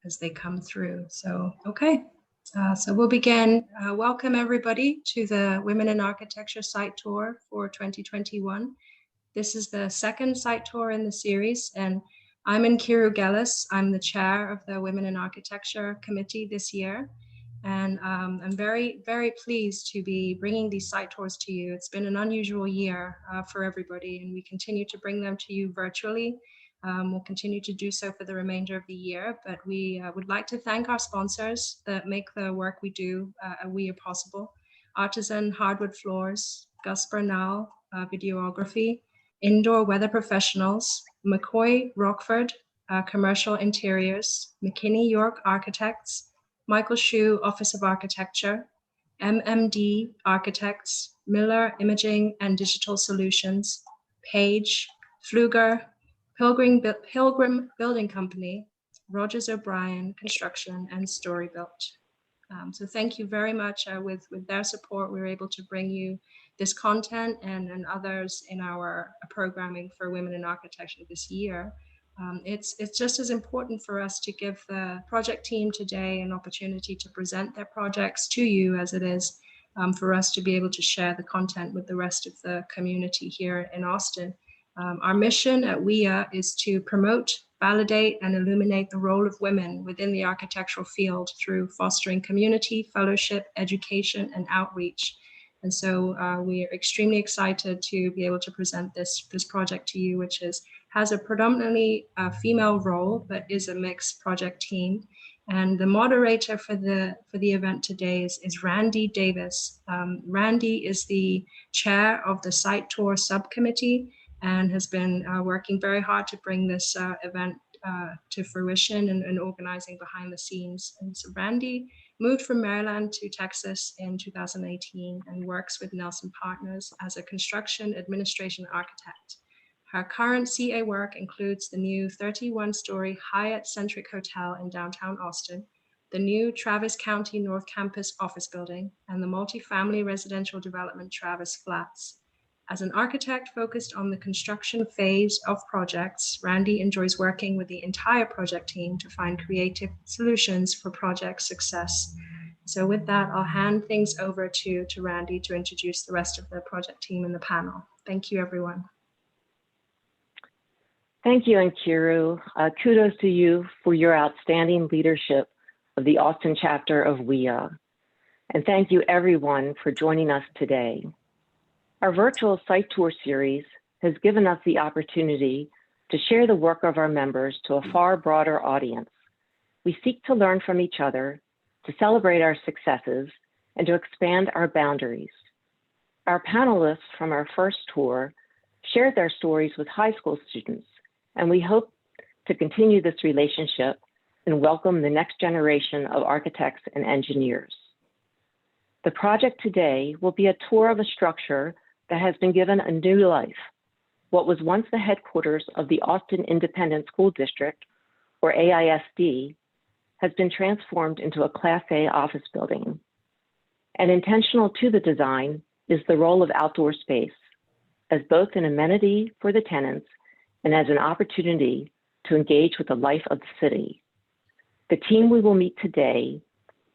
as they come through. So, okay. So we'll begin. Welcome everybody to the Women in Architecture site tour for 2021. This is the second site tour in the series, and I'm Nkiru. I'm the chair of the Women in Architecture committee this year. And I'm very, very pleased to be bringing these site tours to you. It's been an unusual year for everybody, and we continue to bring them to you virtually. We'll continue to do so for the remainder of the year, but we would like to thank our sponsors that make the work we do at WiA possible. Artisan Hardwood Floors, Gus Bernal, Videography, Indoor Weather Professionals, McCoy Rockford, Commercial Interiors, McKinney York Architects, Michael Shue, Office of Architecture, MMD Architects, Miller Imaging and Digital Solutions, Page, Pfluger, Pilgrim Building Company, Rogers O'Brien Construction, and Storybuilt. So thank you very much. With their support, we were able to bring you this content and others in our programming for Women in Architecture this year. It's just as important for us to give the project team today an opportunity to present their projects to you as it is for us to be able to share the content with the rest of the community here in Austin. Our mission at WiA is to promote, validate, and illuminate the role of women within the architectural field through fostering community, fellowship, education, and outreach. And so we are extremely excited to be able to present this project to you, which has a predominantly female role, but is a mixed project team. And the moderator for the event today is Randy Davis. Randy is the chair of the site tour subcommittee and has been working very hard to bring this event to fruition and organizing behind the scenes. And so Randy moved from Maryland to Texas in 2018 and works with Nelsen Partners as a construction administration architect. Her current CA work includes the new 31-story Hyatt-centric hotel in downtown Austin, the new Travis County North Campus office building, and the multifamily residential development Travis Flats. As an architect focused on the construction phase of projects, Randy enjoys working with the entire project team to find creative solutions for project success. So with that, I'll hand things over to Randy to introduce the rest of the project team in the panel. Thank you, everyone. Thank you, Nkiru. Kudos to you for your outstanding leadership of the Austin chapter of WiA. And thank you, everyone, for joining us today. Our virtual site tour series has given us the opportunity to share the work of our members to a far broader audience. We seek to learn from each other, to celebrate our successes, and to expand our boundaries. Our panelists from our first tour shared their stories with high school students, and we hope to continue this relationship and welcome the next generation of architects and engineers. The project today will be a tour of a structure that has been given a new life. What was once the headquarters of the Austin Independent School District, or AISD, has been transformed into a Class A office building. And intentional to the design is the role of outdoor space, as both an amenity for the tenants and as an opportunity to engage with the life of the city. The team we will meet today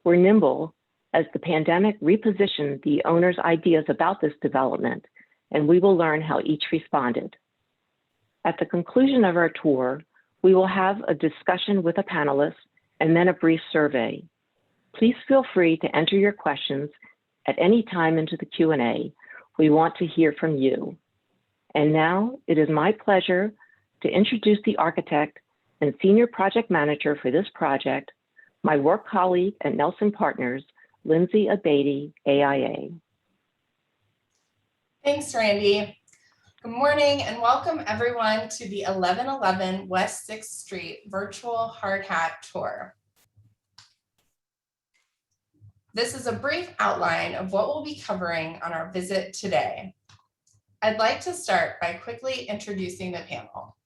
were nimble as the pandemic repositioned the owner's ideas about this development, and we will learn how each responded. At the conclusion of our tour, we will have a discussion with a panelist and then a brief survey. Please feel free to enter your questions at any time into the Q&A. We want to hear from you. And now it is my pleasure to introduce the architect and senior project manager for this project, my work colleague at Nelsen Partners, Lindsay Abati, AIA. Thanks, Randy. Good morning and welcome everyone to the 1111 West 6th Street virtual hard hat tour. This is a brief outline of what we'll be covering on our visit today. I'd like to start by quickly introducing the panel.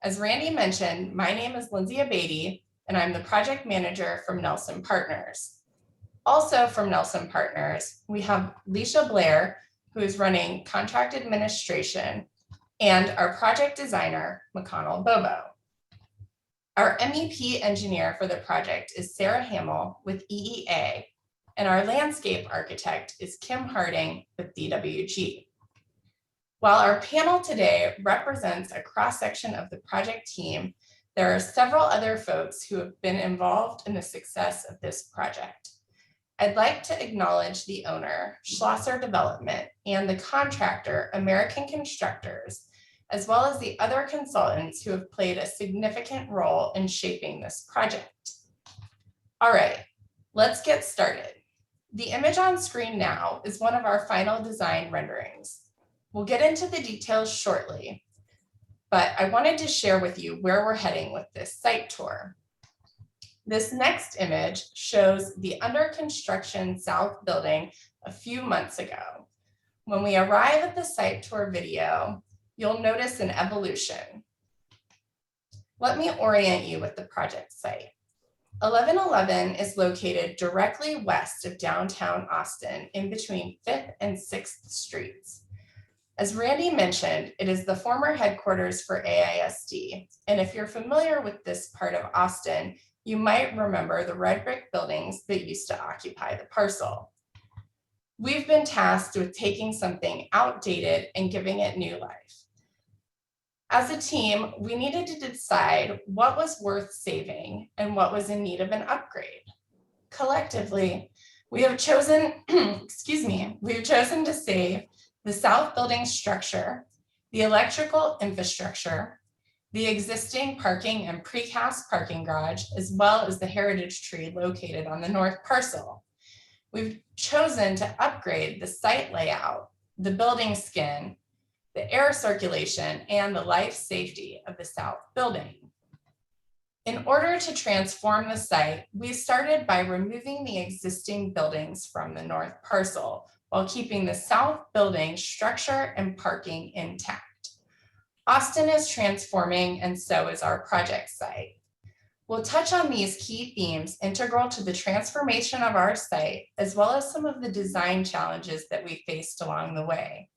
As Randy mentioned, my name is Lindsay Abati and I'm the project manager from Nelsen Partners. Also from Nelsen Partners, we have Lesha Blair, who is running contract administration, and our project designer, McConnell Bobo. Our MEP engineer for the project is Sara Hamil with EEA, and our landscape architect is Kim Harding with DWG. While our panel today represents a cross-section of the project team, there are several other folks who have been involved in the success of this project. I'd like to acknowledge the owner, Schlosser Development, and the contractor, American Constructors, as well as the other consultants who have played a significant role in shaping this project. All right, let's get started. The image on screen now is one of our final design renderings. We'll get into the details shortly, but I wanted to share with you where we're heading with this site tour. This next image shows the under construction south building a few months ago. When we arrive at the site tour video, you'll notice an evolution. Let me orient you with the project site. 1111 is located directly west of downtown Austin in between 5th and 6th Streets. As Randy mentioned, it is the former headquarters for AISD. And if you're familiar with this part of Austin, you might remember the red brick buildings that used to occupy the parcel. We've been tasked with taking something outdated and giving it new life. As a team, we needed to decide what was worth saving and what was in need of an upgrade. Collectively, we have chosen, we've chosen to save the south building structure, the electrical infrastructure, the existing parking and precast parking garage, as well as the heritage tree located on the north parcel. We've chosen to upgrade the site layout, the building skin, the air circulation, and the life safety of the south building. In order to transform the site, we started by removing the existing buildings from the north parcel while keeping the south building structure and parking intact. Austin is transforming, and so is our project site. We'll touch on these key themes integral to the transformation of our site, as well as some of the design challenges that we faced along the way.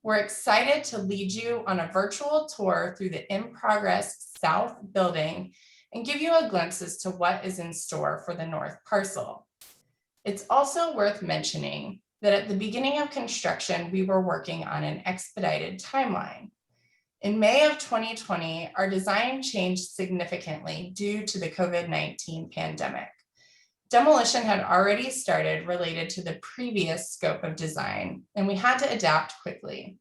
We're excited to lead you on a virtual tour through the in-progress south building and give you a glimpse as to what is in store for the north parcel. It's also worth mentioning that at the beginning of construction, we were working on an expedited timeline. In May of 2020, our design changed significantly due to the COVID-19 pandemic. Demolition had already started related to the previous scope of design, and we had to adapt quickly.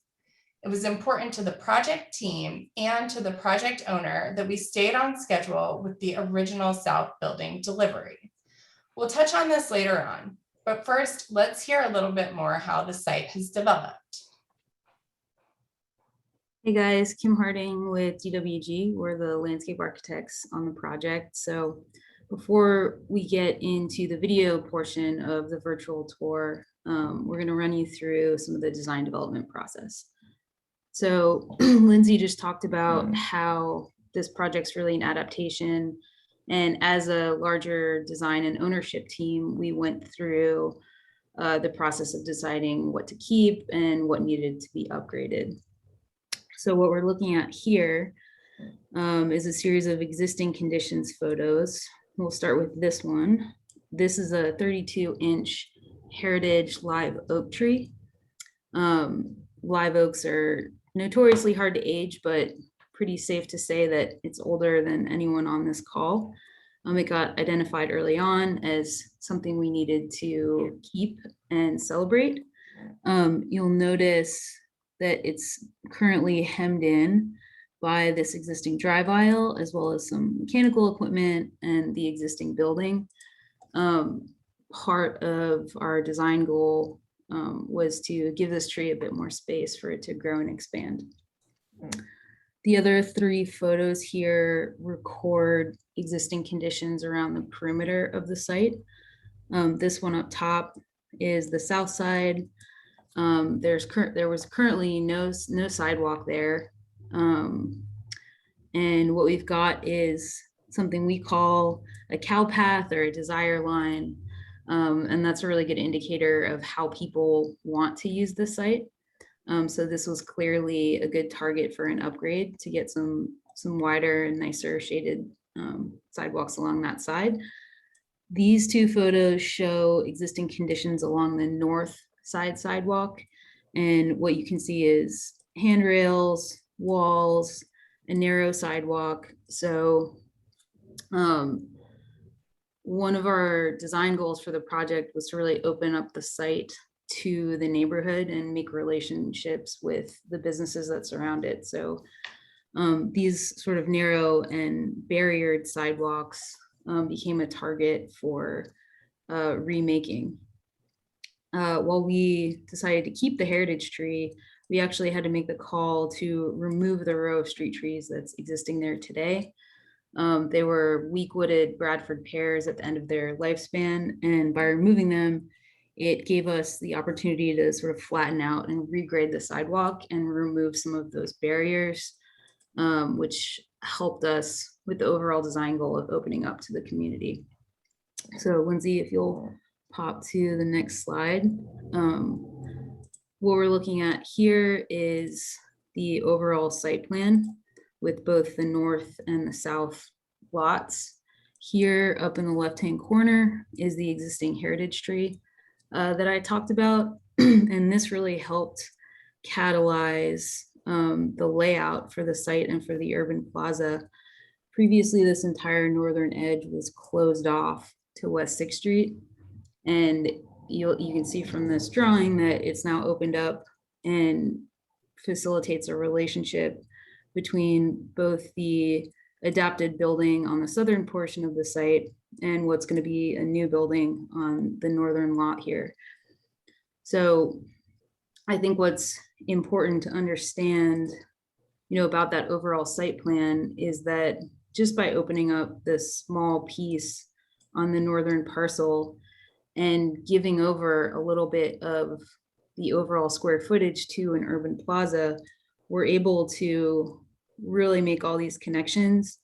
It was important to the project team and to the project owner that we stayed on schedule with the original south building delivery. We'll touch on this later on, but first, let's hear a little bit more how the site has developed. Hey guys, Kim Harding with DWG. We're the landscape architects on the project. So before we get into the video portion of the virtual tour, we're going to run you through some of the design development process. So Lindsay just talked about how this project's really an adaptation. And as a larger design and ownership team, we went through the process of deciding what to keep and what needed to be upgraded. So what we're looking at here is a series of existing conditions photos. We'll start with this one. This is a 32-inch heritage live oak tree. Live oaks are notoriously hard to age, but pretty safe to say that it's older than anyone on this call. It got identified early on as something we needed to keep and celebrate. You'll notice that it's currently hemmed in by this existing drive aisle, as well as some mechanical equipment and the existing building. Part of our design goal was to give this tree a bit more space for it to grow and expand. The other three photos here record existing conditions around the perimeter of the site. This one up top is the south side. There was currently no sidewalk there. And what we've got is something we call a cow path or a desire line. And that's a really good indicator of how people want to use the site. So this was clearly a good target for an upgrade to get some wider and nicer shaded sidewalks along that side. These two photos show existing conditions along the north side sidewalk. And what you can see is handrails, walls, a narrow sidewalk. So one of our design goals for the project was to really open up the site to the neighborhood and make relationships with the businesses that surround it. So these sort of narrow and barriered sidewalks became a target for remaking. While we decided to keep the heritage tree, we actually had to make the call to remove the row of street trees that's existing there today. They were weak-wooded Bradford pears at the end of their lifespan, and by removing them, it gave us the opportunity to sort of flatten out and regrade the sidewalk and remove some of those barriers, which helped us with the overall design goal of opening up to the community. So Lindsay, if you'll pop to the next slide. What we're looking at here is the overall site plan with both the north and the south lots. Here up in the left-hand corner is the existing heritage tree that I talked about. And this really helped catalyze the layout for the site and for the urban plaza. Previously, this entire northern edge was closed off to West 6th Street. And you can see from this drawing that it's now opened up and facilitates a relationship between both the adapted building on the southern portion of the site and what's going to be a new building on the northern lot here. So I think what's important to understand, about that overall site plan is that just by opening up this small piece on the northern parcel and giving over a little bit of the overall square footage to an urban plaza, we're able to really make all these connections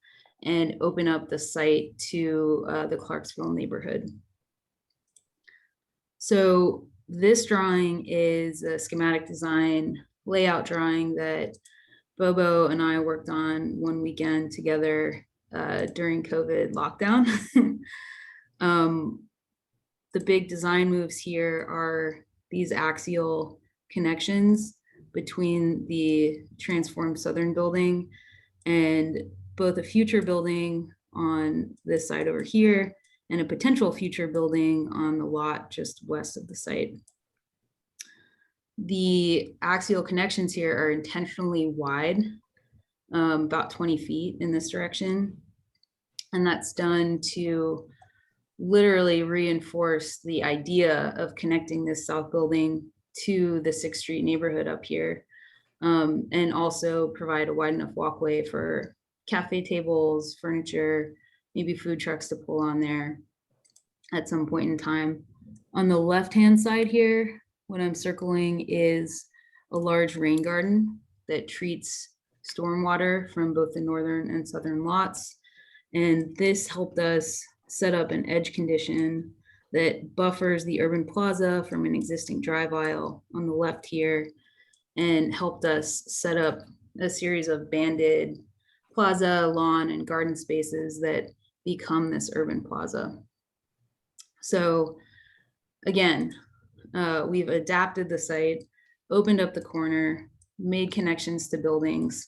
and open up the site to the Clarksville neighborhood. So this drawing is a schematic design layout drawing that Bobo and I worked on one weekend together during COVID lockdown. The big design moves here are these axial connections between the transformed southern building and both a future building on this side over here and a potential future building on the lot just west of the site. The axial connections here are intentionally wide, about 20 feet in this direction. And that's done to literally reinforce the idea of connecting this south building to the 6th Street neighborhood up here, and also provide a wide enough walkway for cafe tables, furniture, maybe food trucks to pull on there at some point in time. On the left-hand side here, what I'm circling is a large rain garden that treats stormwater from both the northern and southern lots. And this helped us set up an edge condition that buffers the urban plaza from an existing drive aisle on the left here, and helped us set up a series of banded plaza, lawn, and garden spaces that become this urban plaza. So again, we've adapted the site, opened up the corner, made connections to buildings,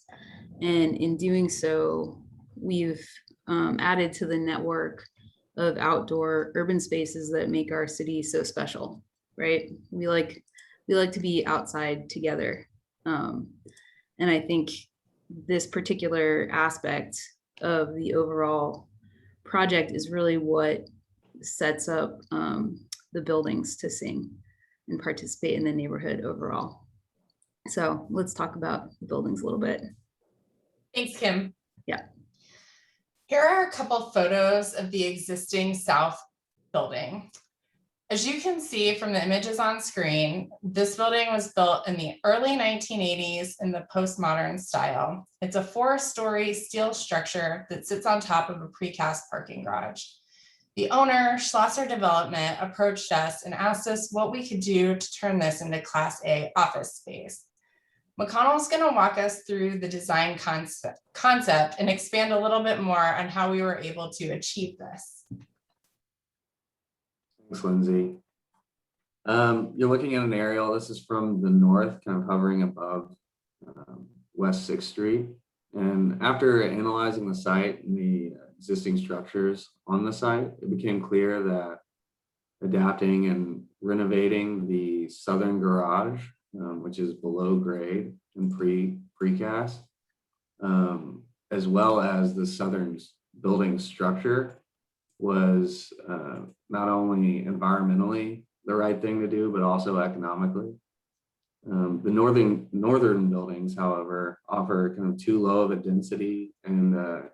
and in doing so, we've added to the network of outdoor urban spaces that make our city so special, right? We like to be outside together. And I think this particular aspect of the overall project is really what sets up the buildings to sing and participate in the neighborhood overall. So let's talk about the buildings a little bit. Thanks, Kim. Yeah. Here are a couple photos of the existing south building. As you can see from the images on screen, this building was built in the early 1980s in the postmodern style. It's a 4-story steel structure that sits on top of a precast parking garage. The owner, Schlosser Development, approached us and asked us what we could do to turn this into Class A office space. McConnell's going to walk us through the design concept and expand a little bit more on how we were able to achieve this. Thanks, Lindsay. You're looking at an aerial. This is from the north, kind of hovering above West 6th Street. And after analyzing the site and the existing structures on the site, it became clear that adapting and renovating the southern garage, which is below grade and precast, as well as the southern building structure, was not only environmentally the right thing to do, but also economically. The northern buildings, however, offer kind of too low of a density and a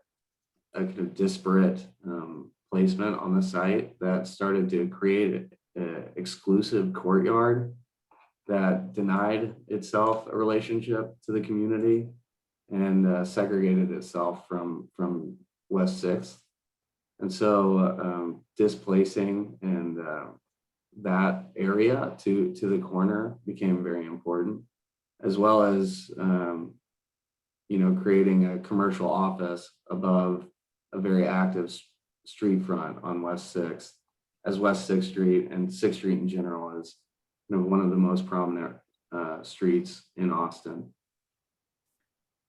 kind of disparate placement on the site that started to create an exclusive courtyard that denied itself a relationship to the community and segregated itself from West 6th. And so displacing and that area to the corner became very important, as well as creating a commercial office above a very active street front on West 6th, as West 6th Street and 6th Street in general is one of the most prominent streets in Austin.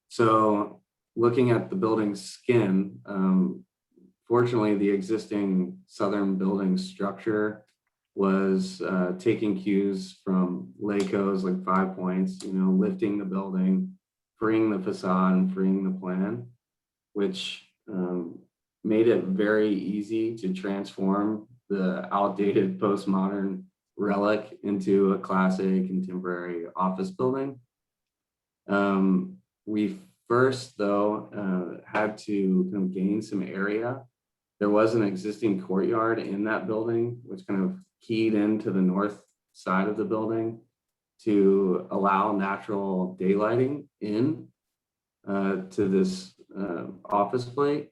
So looking at the building's skin, fortunately, the existing southern building structure was taking cues from LACO's like 5 points, lifting the building, freeing the facade and freeing the plan, which made it very easy to transform the outdated postmodern relic into a classic contemporary office building. We first, though, had to kind of gain some area. There was an existing courtyard in that building, which kind of keyed into the north side of the building to allow natural daylighting in to this office plate.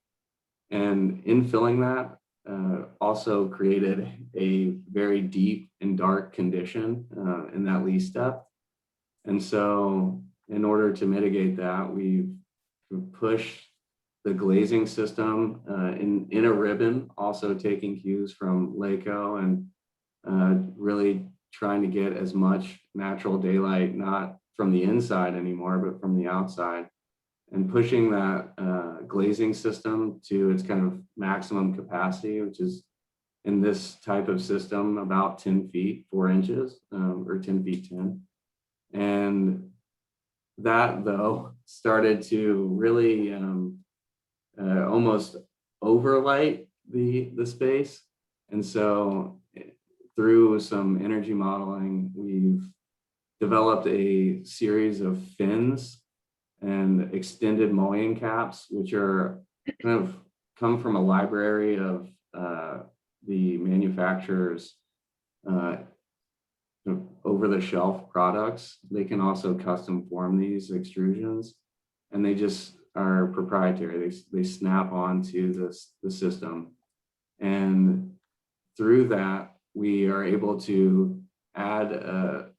And infilling that also created a very deep and dark condition in that lease depth. And so in order to mitigate that, we've pushed the glazing system in a ribbon, also taking cues from LACO and really trying to get as much natural daylight, not from the inside anymore, but from the outside, and pushing that glazing system to its kind of maximum capacity, which is in this type of system about 10 feet, 4 inches, or 10 feet 10. And that, though, started to really almost overlight the space. And so through some energy modeling, we've developed a series of fins and extended mullion caps, which are kind of come from a library of the manufacturer's over-the-shelf products. They can also custom form these extrusions, and they just are proprietary. They snap onto the system, and through that we are able to add a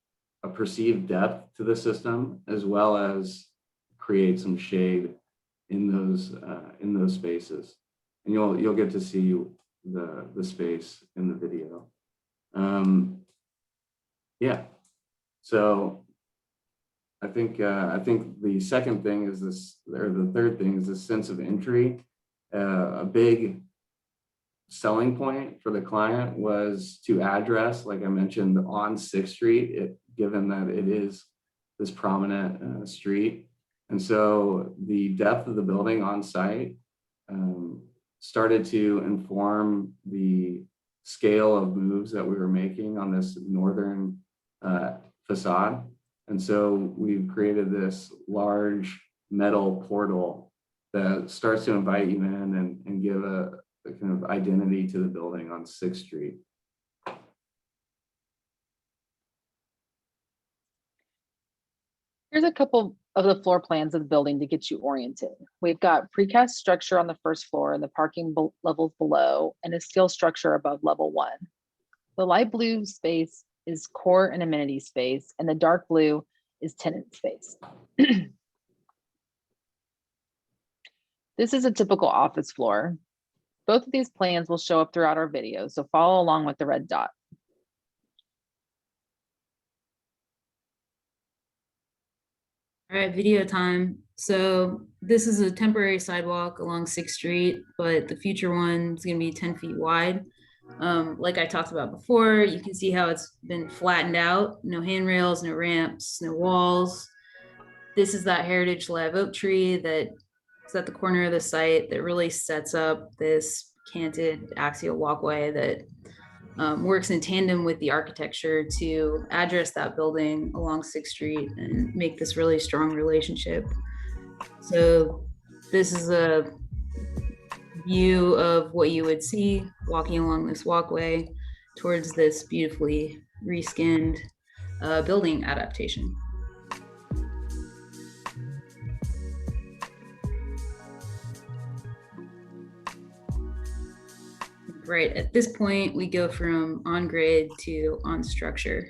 perceived depth to the system, as well as create some shade in those spaces. And you'll get to see the space in the video. Yeah. So I think the second thing is this, or the third thing is this sense of entry. A big selling point for the client was to address, like I mentioned, on 6th Street, given that it is this prominent street. And so the depth of the building on site started to inform the scale of moves that we were making on this northern facade. And so we've created this large metal portal that starts to invite you in and give a kind of identity to the building on 6th Street. Here's a couple of the floor plans of the building to get you oriented. We've got precast structure on the first floor and the parking levels below, and a steel structure above level 1. The light blue space is core and amenity space, and the dark blue is tenant space. This is a typical office floor. Both of these plans will show up throughout our video, so follow along with the red dot. All right, video time. So this is a temporary sidewalk along 6th Street, but the future one is going to be 10 feet wide. Like I talked about before, you can see how it's been flattened out. No handrails, no ramps, no walls. This is that heritage live oak tree that is at the corner of the site that really sets up this canted axial walkway that works in tandem with the architecture to address that building along 6th Street and make this really strong relationship. So this is a view of what you would see walking along this walkway towards this beautifully reskinned building adaptation. Right, at this point, we go from on grade to on structure,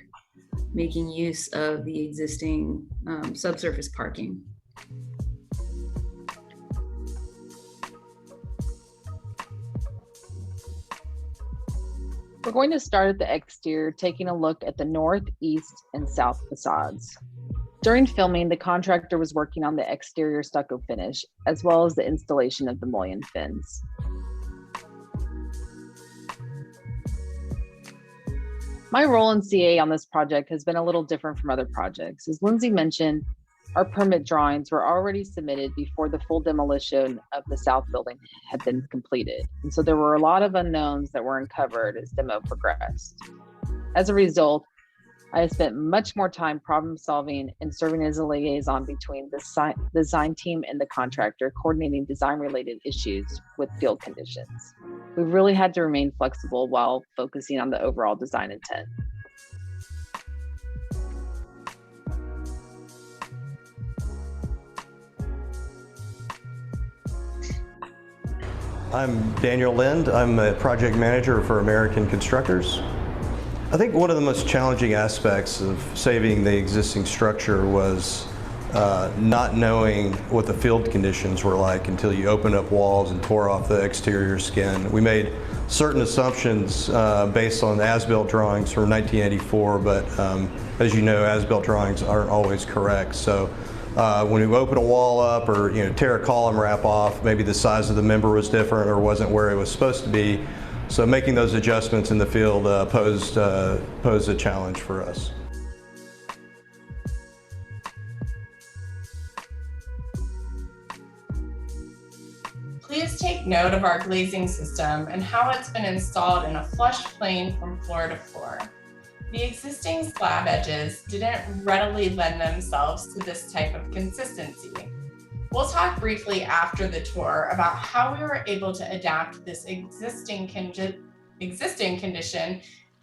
making use of the existing subsurface parking. We're going to start at the exterior, taking a look at the north, east, and south facades. During filming, the contractor was working on the exterior stucco finish, as well as the installation of the mullion fins. My role in CA on this project has been a little different from other projects. As Lindsay mentioned, our permit drawings were already submitted before the full demolition of the south building had been completed. And so there were a lot of unknowns that were uncovered as demo progressed. As a result, I have spent much more time problem solving and serving as a liaison between the design team and the contractor, coordinating design related issues with field conditions. We've really had to remain flexible while focusing on the overall design intent. I'm Daniel Lind. I'm a project manager for American Constructors. I think one of the most challenging aspects of saving the existing structure was not knowing what the field conditions were like until you opened up walls and tore off the exterior skin. We made certain assumptions based on as-built drawings from 1984, but as you know, as-built drawings aren't always correct. So when we open a wall up or tear a column wrap off, maybe the size of the member was different or wasn't where it was supposed to be. So making those adjustments in the field posed a challenge for us. Please take note of our glazing system and how it's been installed in a flush plane from floor to floor. The existing slab edges didn't readily lend themselves to this type of consistency. We'll talk briefly after the tour about how we were able to adapt this existing condition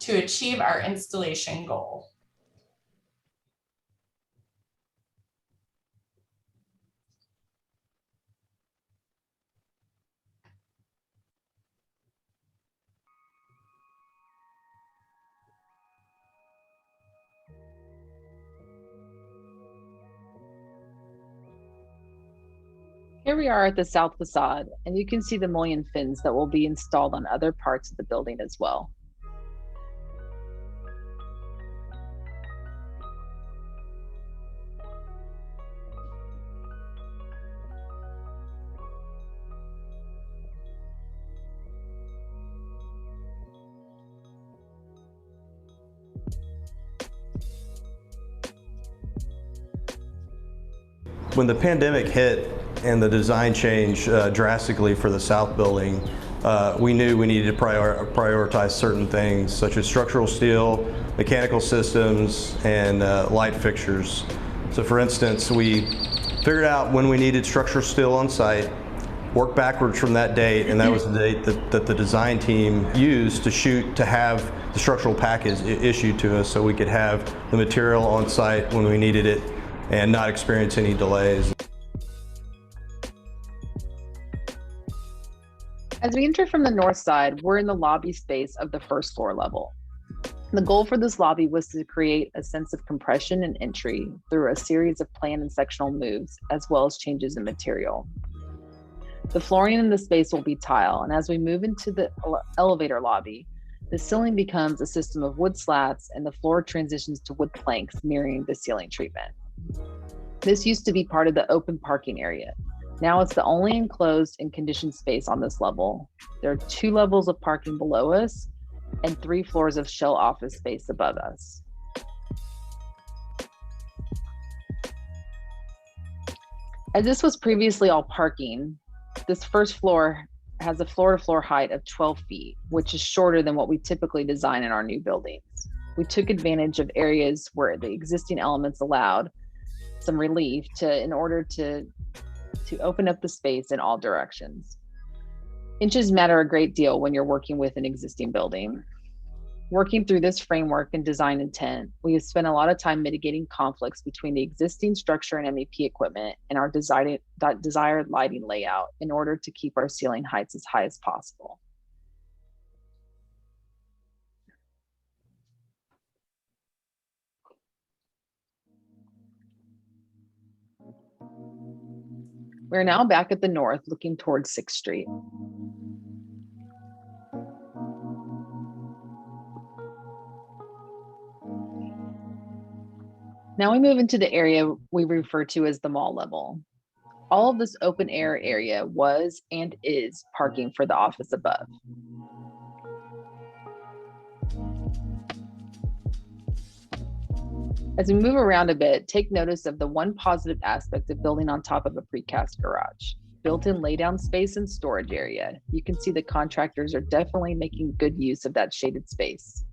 to achieve our installation goal. Here we are at the south facade, and you can see the mullion fins that will be installed on other parts of the building as well. When the pandemic hit and the design changed drastically for the south building, we knew we needed to prioritize certain things such as structural steel, mechanical systems, and light fixtures. So for instance, we figured out when we needed structural steel on site, worked backwards from that date, and that was the date that the design team used to have the structural package issued to us so we could have the material on site when we needed it and not experience any delays. As we enter from the north side, we're in the lobby space of the first floor level. The goal for this lobby was to create a sense of compression and entry through a series of plan and sectional moves, as well as changes in material. The flooring in the space will be tile, and as we move into the elevator lobby, the ceiling becomes a system of wood slats and the floor transitions to wood planks mirroring the ceiling treatment. This used to be part of the open parking area. Now it's the only enclosed and conditioned space on this level. There are 2 levels of parking below us and 3 floors of shell office space above us. As this was previously all parking, this first floor has a floor-to-floor height of 12 feet, which is shorter than what we typically design in our new buildings. We took advantage of areas where the existing elements allowed some relief in order to open up the space in all directions. Inches matter a great deal when you're working with an existing building. Working through this framework and design intent, we have spent a lot of time mitigating conflicts between the existing structure and MEP equipment and our desired lighting layout in order to keep our ceiling heights as high as possible. We're now back at the north, looking towards 6th Street. Now we move into the area we refer to as the mall level. All of this open air area was and is parking for the office above. As we move around a bit, take notice of the one positive aspect of building on top of a precast garage. Built-in laydown space and storage area. You can see the contractors are definitely making good use of that shaded space.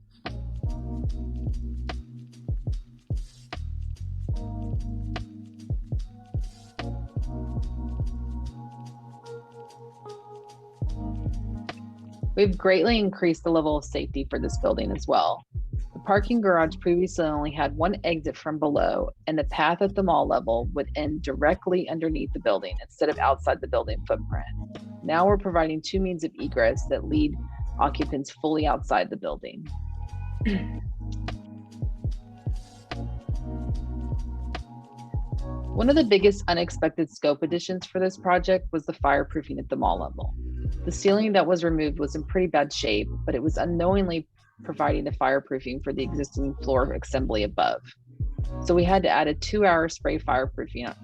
We've greatly increased the level of safety for this building as well. The parking garage previously only had one exit from below, and the path at the mall level would end directly underneath the building instead of outside the building footprint. Now we're providing 2 means of egress that lead occupants fully outside the building. One of the biggest unexpected scope additions for this project was the fireproofing at the mall level. The ceiling that was removed was in pretty bad shape, but it was unknowingly providing the fireproofing for the existing floor assembly above. So we had to add a 2-hour spray fireproofing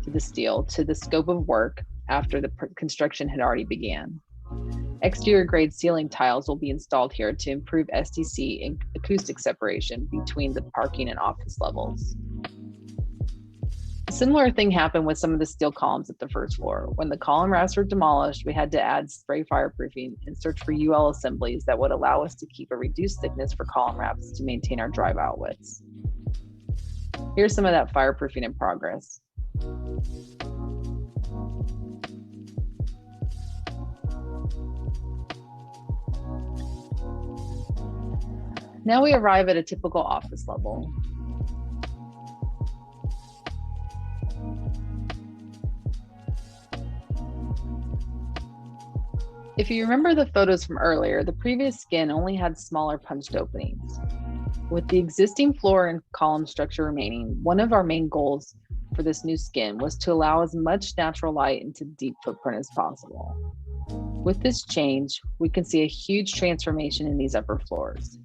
to the steel to the scope of work after the construction had already began. Exterior grade ceiling tiles will be installed here to improve STC and acoustic separation between the parking and office levels. A similar thing happened with some of the steel columns at the first floor. When the column rafts were demolished, we had to add spray fireproofing and search for UL assemblies that would allow us to keep a reduced thickness for column rafts to maintain our drive out widths. Here's some of that fireproofing in progress. Now we arrive at a typical office level. If you remember the photos from earlier, the previous skin only had smaller punched openings. With the existing floor and column structure remaining, one of our main goals for this new skin was to allow as much natural light into the deep footprint as possible. With this change, we can see a huge transformation in these upper floors.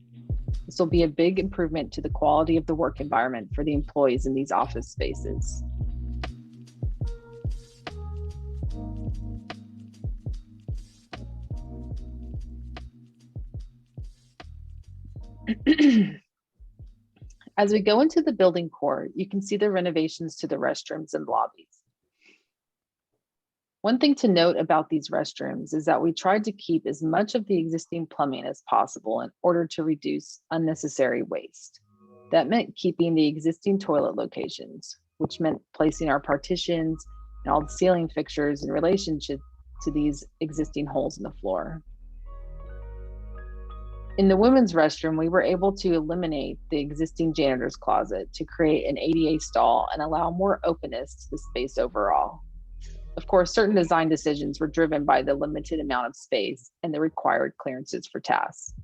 This will be a big improvement to the quality of the work environment for the employees in these office spaces. As we go into the building core, you can see the renovations to the restrooms and lobbies. One thing to note about these restrooms is that we tried to keep as much of the existing plumbing as possible in order to reduce unnecessary waste. That meant keeping the existing toilet locations, which meant placing our partitions and all the ceiling fixtures in relationship to these existing holes in the floor. In the women's restroom, we were able to eliminate the existing janitor's closet to create an ADA stall and allow more openness to the space overall. Of course, certain design decisions were driven by the limited amount of space and the required clearances for tasks.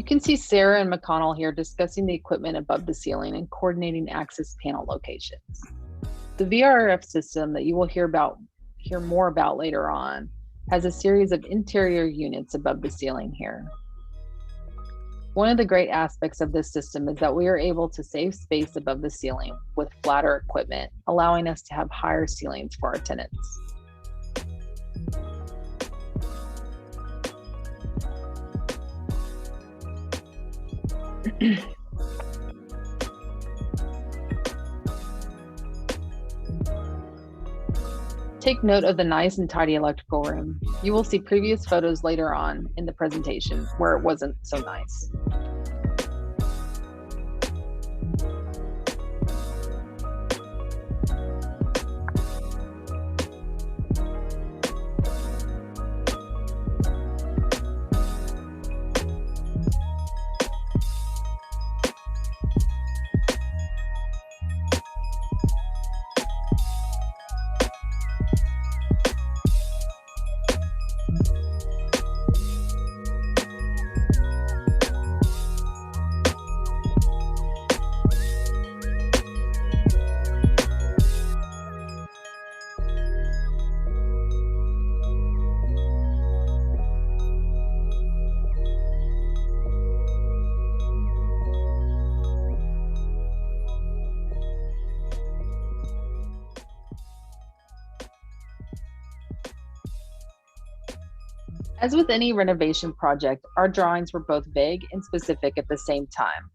can see Sara and McConnell here discussing the equipment above the ceiling and coordinating access panel locations. The VRF system that you will hear more about later on has a series of interior units above the ceiling here. One of the great aspects of this system is that we are able to save space above the ceiling with flatter equipment, allowing us to have higher ceilings for our tenants. Take note of the nice and tidy electrical room. You will see previous photos later on in the presentation where it wasn't so nice. As with any renovation project, our drawings were both vague and specific at the same time.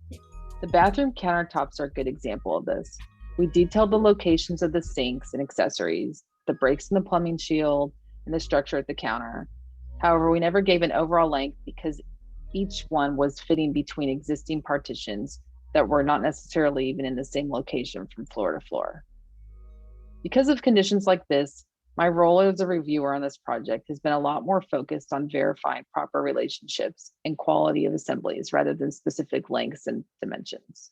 The bathroom countertops are a good example of this. We detailed the locations of the sinks and accessories, the breaks in the plumbing shield, and the structure at the counter. However, we never gave an overall length because each one was fitting between existing partitions that were not necessarily even in the same location from floor to floor. Because of conditions like this, my role as a reviewer on this project has been a lot more focused on verifying proper relationships and quality of assemblies rather than specific lengths and dimensions.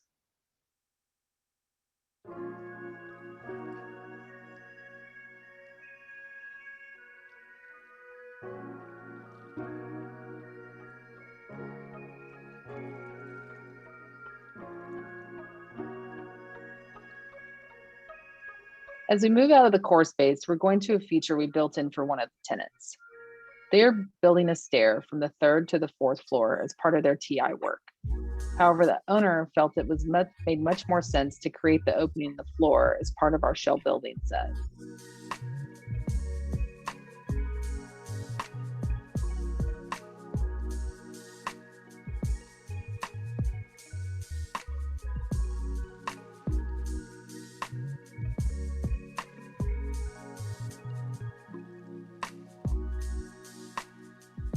As we move out of the core space, we're going to a feature we built in for one of the tenants. They are building a stair from the 3rd to the 4th floor as part of their TI work. However, the owner felt it was made much more sense to create the opening in the floor as part of our shell building set.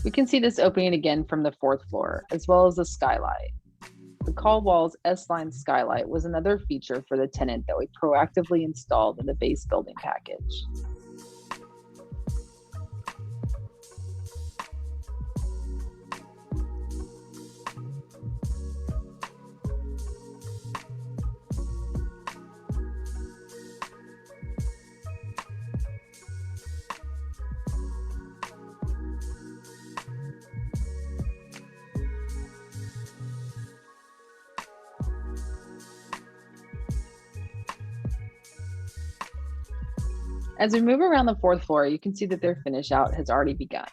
We can see this opening again from the 4th floor, as well as the skylight. The Call Walls S-line skylight was another feature for the tenant that we proactively installed in the base building package. As we move around the 4th floor, you can see that their finish out has already begun.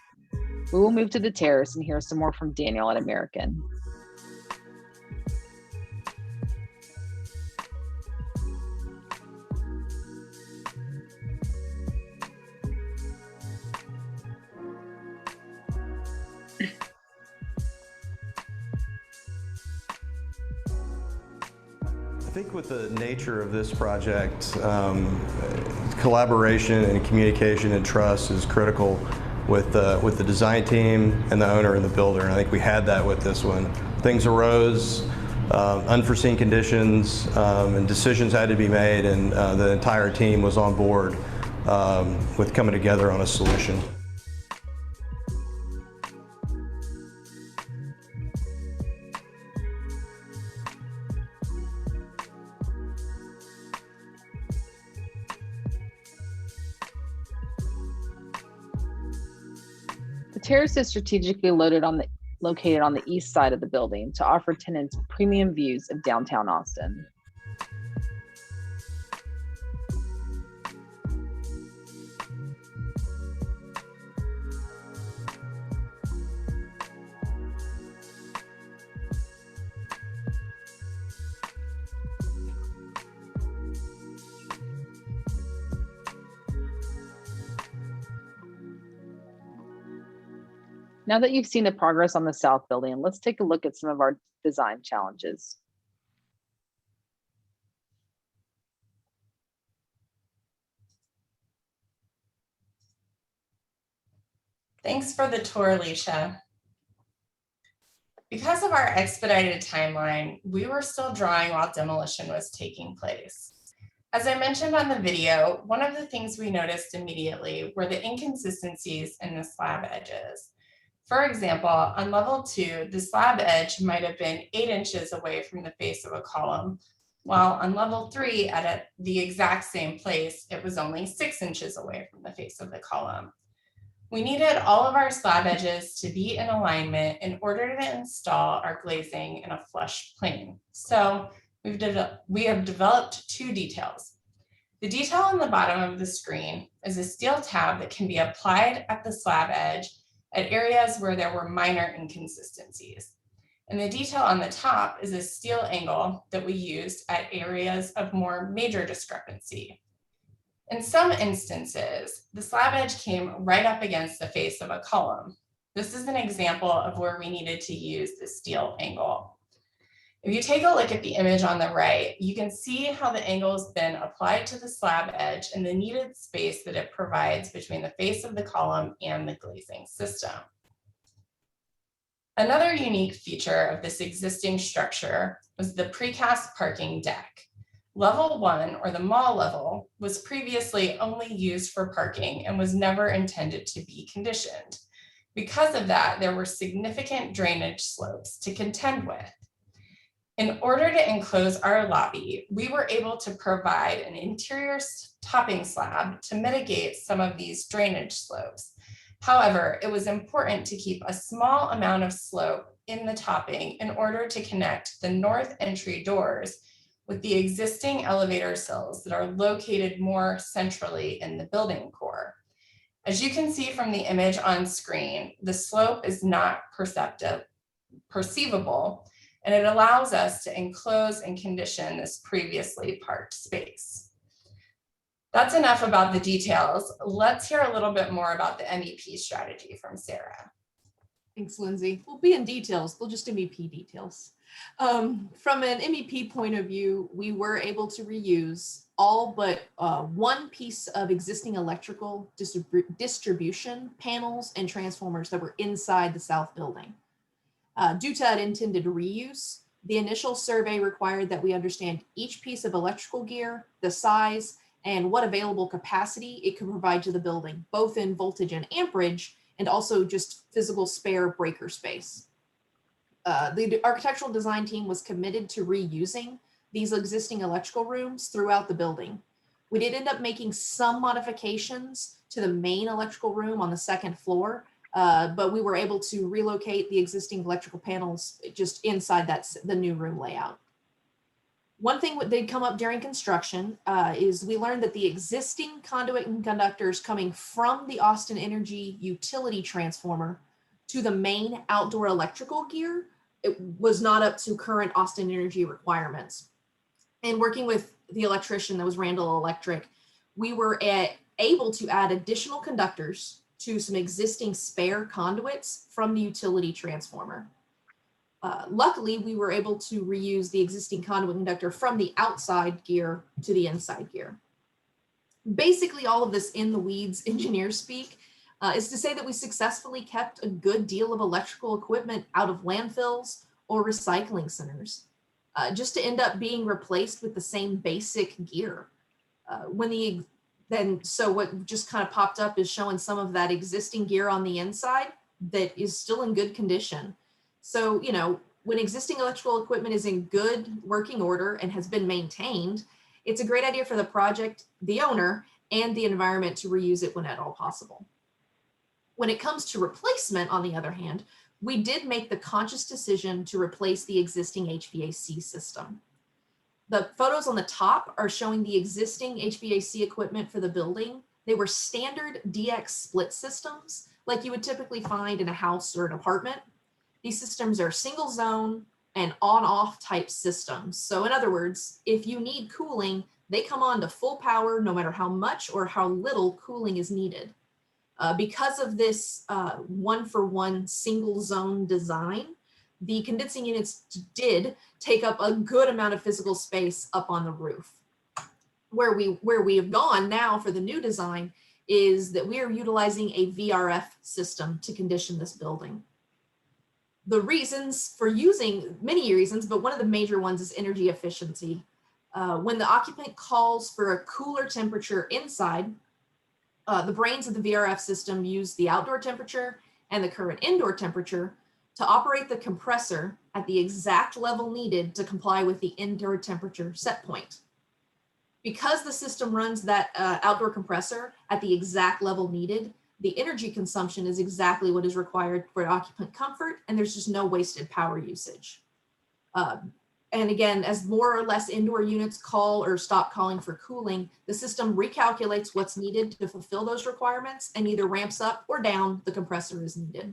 We will move to the terrace and hear some more from Daniel at American. I think with the nature of this project, collaboration and communication and trust is critical with the design team and the owner and the builder. And I think we had that with this one. Things arose, unforeseen conditions, and decisions had to be made, and the entire team was on board with coming together on a solution. The terrace is strategically located on located on the east side of the building to offer tenants premium views of downtown Austin. Now that you've seen the progress on the south building, let's take a look at some of our design challenges. Thanks for the tour, Lesha. Because of our expedited timeline, we were still drawing while demolition was taking place. As I mentioned on the video, one of the things we noticed immediately were the inconsistencies in the slab edges. For example, on level 2, the slab edge might have been 8 inches away from the face of a column, while on level 3, at the exact same place, it was only 6 inches away from the face of the column. We needed all of our slab edges to be in alignment in order to install our glazing in a flush plane. So we have developed 2 details. The detail on the bottom of the screen is a steel tab that can be applied at the slab edge at areas where there were minor inconsistencies. And the detail on the top is a steel angle that we used at areas of more major discrepancy. In some instances, the slab edge came right up against the face of a column. This is an example of where we needed to use the steel angle. If you take a look at the image on the right, you can see how the angle has been applied to the slab edge and the needed space that it provides between the face of the column and the glazing system. Another unique feature of this existing structure was the precast parking deck. Level 1, or the mall level, was previously only used for parking and was never intended to be conditioned. Because of that, there were significant drainage slopes to contend with. In order to enclose our lobby, we were able to provide an interior topping slab to mitigate some of these drainage slopes. However, it was important to keep a small amount of slope in the topping in order to connect the north entry doors with the existing elevator sills that are located more centrally in the building core. As you can see from the image on screen, the slope is not perceivable, and it allows us to enclose and condition this previously parked space. That's enough about the details. Let's hear a little bit more about the MEP strategy from Sara. Thanks, Lindsay. We'll be in details, they'll just MEP details. From an MEP point of view, we were able to reuse all but one piece of existing electrical distribution panels and transformers that were inside the south building. Due to that intended reuse, the initial survey required that we understand each piece of electrical gear, the size, and what available capacity it could provide to the building, both in voltage and amperage, and also just physical spare breaker space. The architectural design team was committed to reusing these existing electrical rooms throughout the building. We did end up making some modifications to the main electrical room on the second floor, but we were able to relocate the existing electrical panels just inside the new room layout. One thing that did come up during construction is we learned that the existing conduit and conductors coming from the Austin Energy utility transformer to the main outdoor electrical gear, it was not up to current Austin Energy requirements. And working with the electrician that was Randall Electric, we were able to add additional conductors to some existing spare conduits from the utility transformer. Luckily, we were able to reuse the existing conduit conductor from the outside gear to the inside gear. Basically, all of this in the weeds engineer speak is to say that we successfully kept a good deal of electrical equipment out of landfills or recycling centers, just to end up being replaced with the same basic gear. So what just kind of popped up is showing some of that existing gear on the inside that is still in good condition. So, you know, when existing electrical equipment is in good working order and has been maintained, it's a great idea for the project, the owner, and the environment to reuse it when at all possible. When it comes to replacement, on the other hand, we did make the conscious decision to replace the existing HVAC system. The photos on the top are showing the existing HVAC equipment for the building. They were standard DX split systems, like you would typically find in a house or an apartment. These systems are single zone and on-off type systems. So in other words, if you need cooling, they come on to full power no matter how much or how little cooling is needed. Because of this one-for-one single zone design, the condensing units did take up a good amount of physical space up on the roof. Where we have gone now for the new design is that we are utilizing a VRF system to condition this building. The reasons for using, many reasons, but one of the major ones is energy efficiency. When the occupant calls for a cooler temperature inside, the brains of the VRF system use the outdoor temperature and the current indoor temperature to operate the compressor at the exact level needed to comply with the indoor temperature set point. Because the system runs that outdoor compressor at the exact level needed, the energy consumption is exactly what is required for occupant comfort, and there's just no wasted power usage. And again, as more or less indoor units call or stop calling for cooling, the system recalculates what's needed to fulfill those requirements and either ramps up or down the compressor as needed.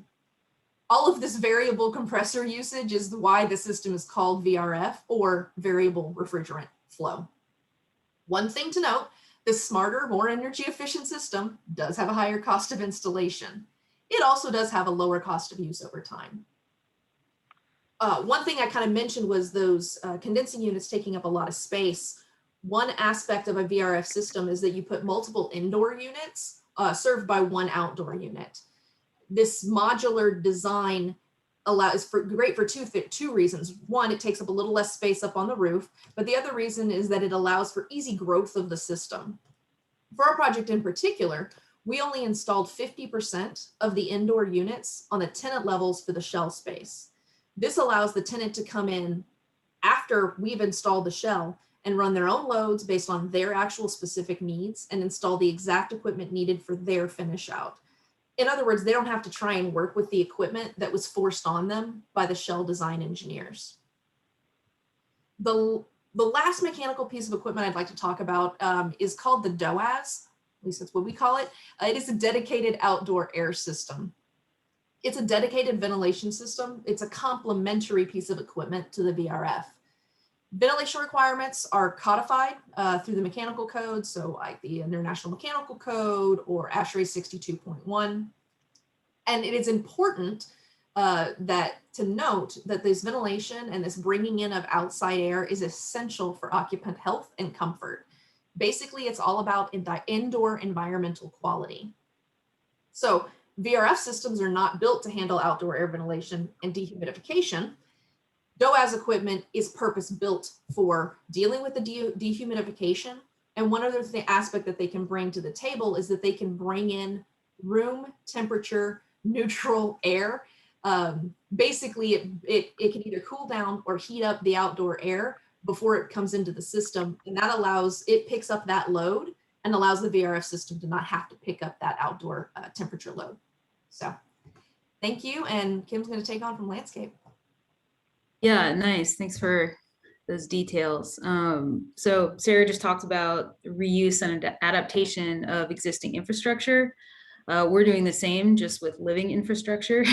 All of this variable compressor usage is why the system is called VRF, or variable refrigerant flow. One thing to note, this smarter, more energy efficient system does have a higher cost of installation. It also does have a lower cost of use over time. One thing I kind of mentioned was those condensing units taking up a lot of space. One aspect of a VRF system is that you put multiple indoor units served by one outdoor unit. This modular design is great for two reasons. One, it takes up a little less space up on the roof, but the other reason is that it allows for easy growth of the system. For our project in particular, we only installed 50% of the indoor units on the tenant levels for the shell space. This allows the tenant to come in after we've installed the shell and run their own loads based on their actual specific needs and install the exact equipment needed for their finish out. In other words, they don't have to try and work with the equipment that was forced on them by the shell design engineers. The last mechanical piece of equipment I'd like to talk about is called the DOAS, at least that's what we call it. It is a dedicated outdoor air system. It's a dedicated ventilation system. It's a complementary piece of equipment to the VRF. Ventilation requirements are codified through the mechanical code, so like the International Mechanical Code or ASHRAE 62.1. And it is important to note that this ventilation and this bringing in of outside air is essential for occupant health and comfort. Basically, it's all about indoor environmental quality. So VRF systems are not built to handle outdoor air ventilation and dehumidification. DOAS equipment is purpose-built for dealing with the dehumidification. And one other aspect that they can bring to the table is that they can bring in room temperature neutral air. Basically, it can either cool down or heat up the outdoor air before it comes into the system. And that it picks up that load and allows the VRF system to not have to pick up that outdoor temperature load. So thank you. And Kim's going to take on from landscape. Yeah, nice. Thanks for those details. So Sara just talked about reuse and adaptation of existing infrastructure. We're doing the same, just with living infrastructure.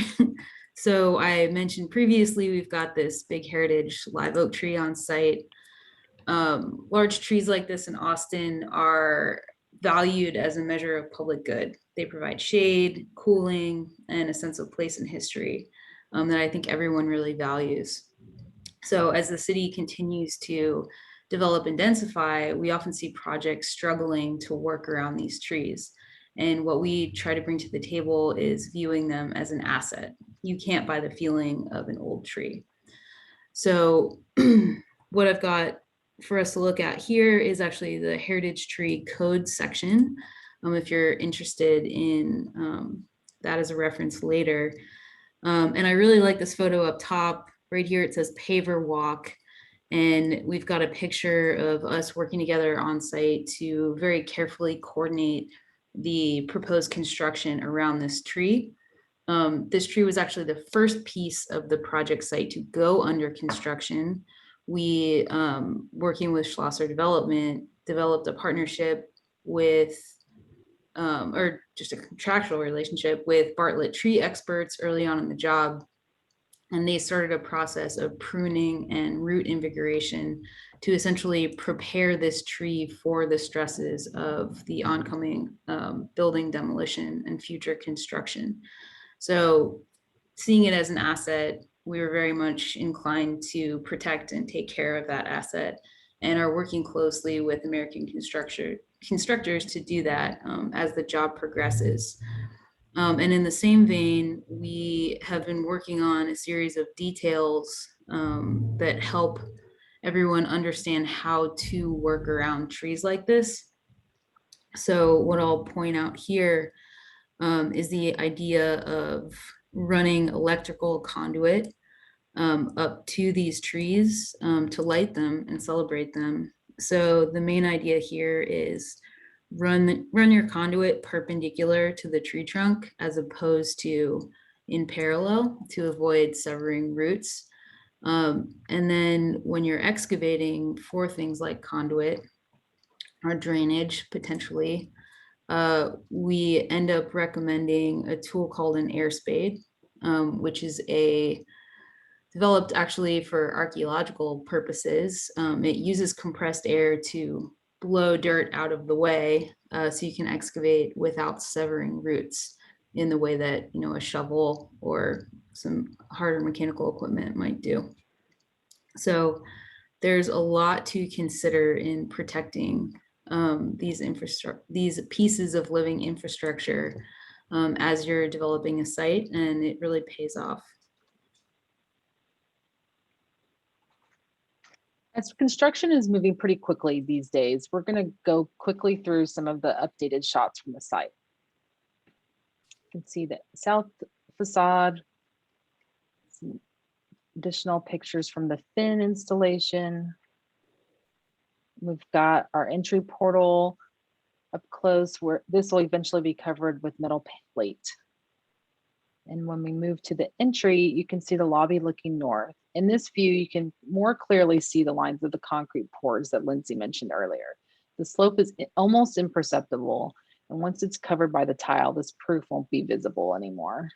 So I mentioned previously, we've got this big heritage live oak tree on site. Large trees like this in Austin are valued as a measure of public good. They provide shade, cooling, and a sense of place and history that I think everyone really values. So as the city continues to develop and densify, we often see projects struggling to work around these trees. And what we try to bring to the table is viewing them as an asset. You can't buy the feeling of an old tree. So what I've got for us to look at here is actually the Heritage Tree Code section. If you're interested in that as a reference later. And I really like this photo up top. Right here, it says paver walk. And we've got a picture of us working together on site to very carefully coordinate the proposed construction around this tree. This tree was actually the first piece of the project site to go under construction. We, working with Schlosser Development, developed a partnership with, or just a contractual relationship with Bartlett tree experts early on in the job. And they started a process of pruning and root invigoration to essentially prepare this tree for the stresses of the oncoming building demolition and future construction. So seeing it as an asset, we were very much inclined to protect and take care of that asset, and are working closely with American constructors to do that as the job progresses. And in the same vein, we have been working on a series of details that help everyone understand how to work around trees like this. So what I'll point out here is the idea of running electrical conduit up to these trees to light them and celebrate them. So the main idea here is run your conduit perpendicular to the tree trunk as opposed to in parallel to avoid severing roots. And then when you're excavating for things like conduit or drainage potentially, we end up recommending a tool called an air spade, which is developed actually for archaeological purposes. It uses compressed air to blow dirt out of the way so you can excavate without severing roots in the way that, you know, a shovel or some harder mechanical equipment might do. So there's a lot to consider in protecting these pieces of living infrastructure as you're developing a site, and it really pays off. As construction is moving pretty quickly these days, we're going to go quickly through some of the updated shots from the site. You can see the south facade, some additional pictures from the fin installation. We've got our entry portal up close, where this will eventually be covered with metal plate. And when we move to the entry, you can see the lobby looking north. In this view, you can more clearly see the lines of the concrete pours that Lindsay mentioned earlier. The slope is almost imperceptible, and once it's covered by the tile, this proof won't be visible anymore.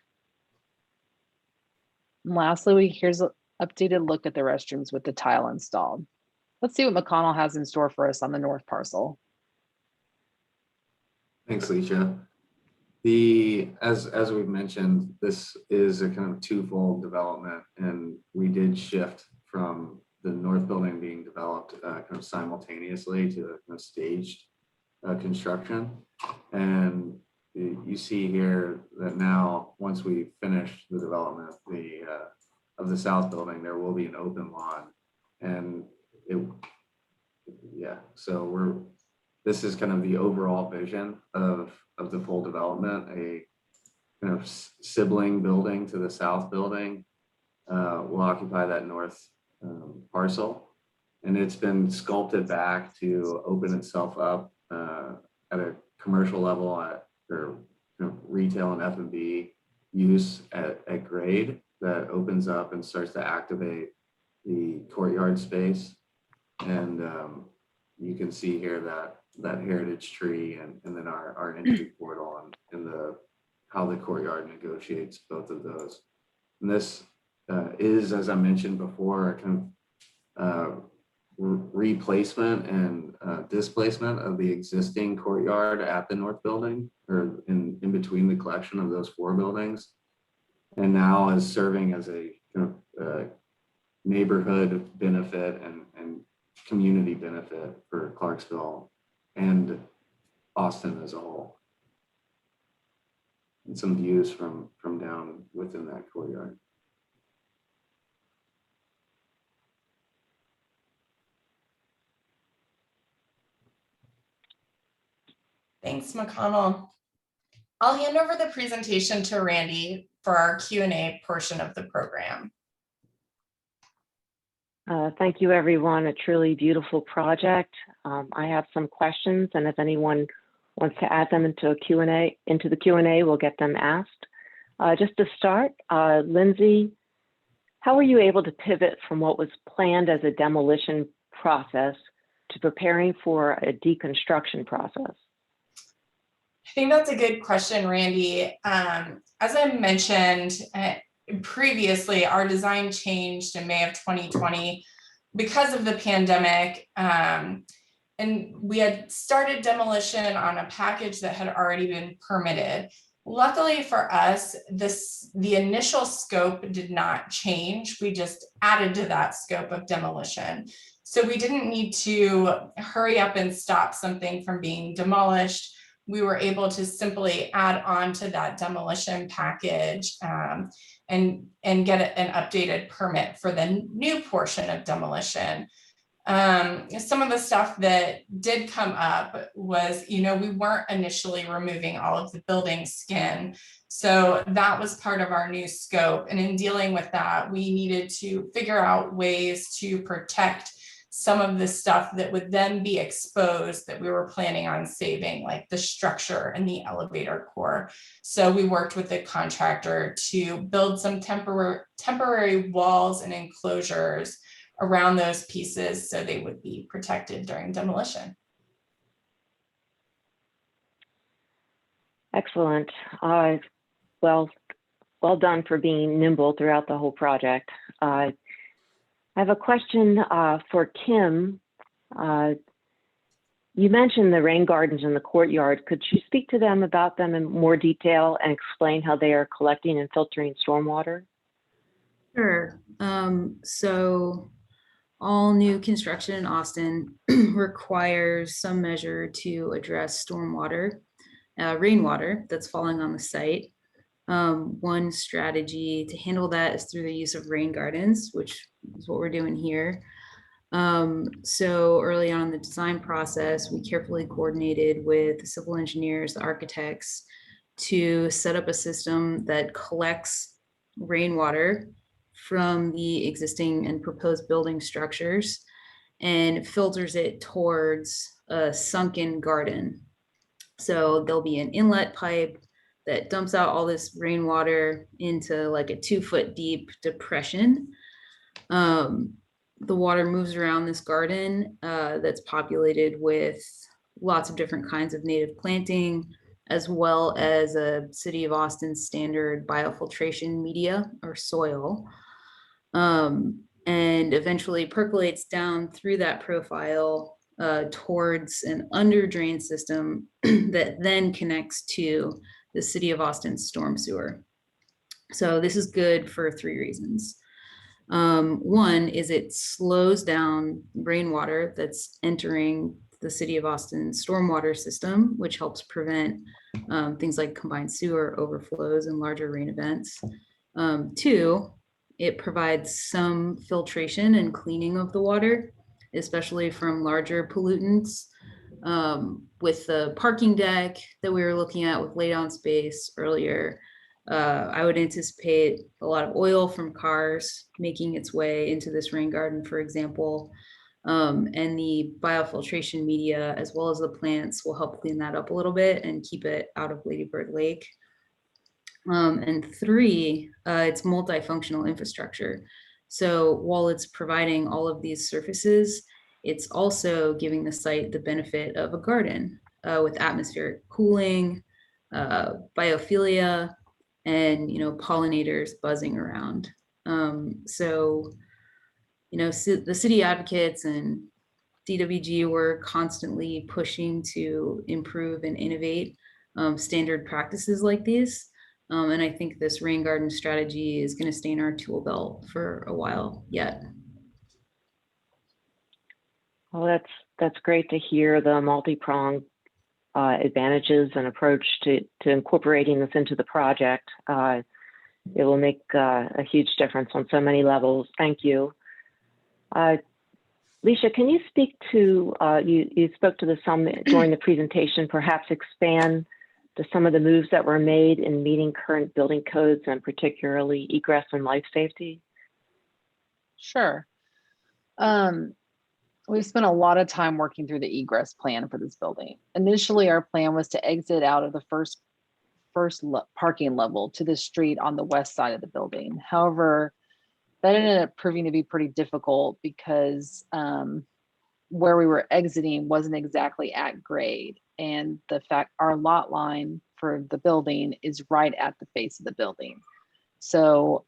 And lastly, here's an updated look at the restrooms with the tile installed. Let's see what McConnell has in store for us on the north parcel. Thanks, Lesha. As we've mentioned, this is a kind of twofold development, and we did shift from the north building being developed kind of simultaneously to kind of staged construction. And you see here that now, once we finish the development of the south building, there will be an open lawn, and so this is kind of the overall vision of the full development. A kind of sibling building to the south building will occupy that north parcel, and it's been sculpted back to open itself up at a commercial level or retail and F&B use at grade that opens up and starts to activate the courtyard space. And you can see here that heritage tree and then our entry portal and how the courtyard negotiates both of those. And this is, as I mentioned before, a kind of replacement and displacement of the existing courtyard at the north building, or in between the collection of those four buildings, and now is serving as a kind of neighborhood benefit and community benefit for Clarksville and Austin as a whole. And some views from down within that courtyard. Thanks, McConnell. I'll hand over the presentation to Randy for our Q&A portion of the program. Thank you, everyone. A truly beautiful project. I have some questions, and if anyone wants to add them into the Q&A, we'll get them asked. Just to start, Lindsay, how were you able to pivot from what was planned as a demolition process to preparing for a deconstruction process? I think that's a good question, Randy. As I mentioned previously, our design changed in May of 2020 because of the pandemic. And we had started demolition on a package that had already been permitted. Luckily for us, the initial scope did not change. We just added to that scope of demolition. So we didn't need to hurry up and stop something from being demolished. We were able to simply add on to that demolition package and get an updated permit for the new portion of demolition. Some of the stuff that did come up was, we weren't initially removing all of the building skin. So that was part of our new scope. And in dealing with that, we needed to figure out ways to protect some of the stuff that would then be exposed that we were planning on saving, like the structure and the elevator core. So we worked with the contractor to build some temporary walls and enclosures around those pieces so they would be protected during demolition. Excellent. Well done for being nimble throughout the whole project. I have a question for Kim. You mentioned the rain gardens in the courtyard. Could you speak to them about them in more detail and explain how they are collecting and filtering stormwater? Sure. So all new construction in Austin requires some measure to address stormwater, rainwater that's falling on the site. One strategy to handle that is through the use of rain gardens, which is what we're doing here. So early on in the design process, we carefully coordinated with the civil engineers, the architects, to set up a system that collects rainwater from the existing and proposed building structures and filters it towards a sunken garden. So there'll be an inlet pipe that dumps out all this rainwater into like a 2-foot deep depression. The water moves around this garden that's populated with lots of different kinds of native planting, as well as a City of Austin standard biofiltration media or soil, and eventually percolates down through that profile towards an under drain system that then connects to the City of Austin storm sewer. So this is good for 3 reasons. One is it slows down rainwater that's entering the City of Austin stormwater system, which helps prevent things like combined sewer overflows and larger rain events. 2, it provides some filtration and cleaning of the water, especially from larger pollutants. With the parking deck that we were looking at with laydown space earlier, I would anticipate a lot of oil from cars making its way into this rain garden, for example. And the biofiltration media, as well as the plants, will help clean that up a little bit and keep it out of Lady Bird Lake. And 3, it's multifunctional infrastructure. So while it's providing all of these surfaces, it's also giving the site the benefit of a garden with atmospheric cooling, biophilia, and pollinators buzzing around. So the city advocates and DWG were constantly pushing to improve and innovate standard practices like these. And I think this rain garden strategy is going to stay in our tool belt for a while yet. Well, that's great to hear the multi-pronged advantages and approach to incorporating this into the project. It will make a huge difference on so many levels. Thank you. Lesha, can you speak to, you spoke to this some during the presentation, perhaps expand to some of the moves that were made in meeting current building codes and particularly egress and life safety? Sure. We've spent a lot of time working through the egress plan for this building. Initially, our plan was to exit out of the first first parking level to the street on the west side of the building. However, that ended up proving to be pretty difficult because where we were exiting wasn't exactly at grade. And the fact our lot line for the building is right at the face of the building. So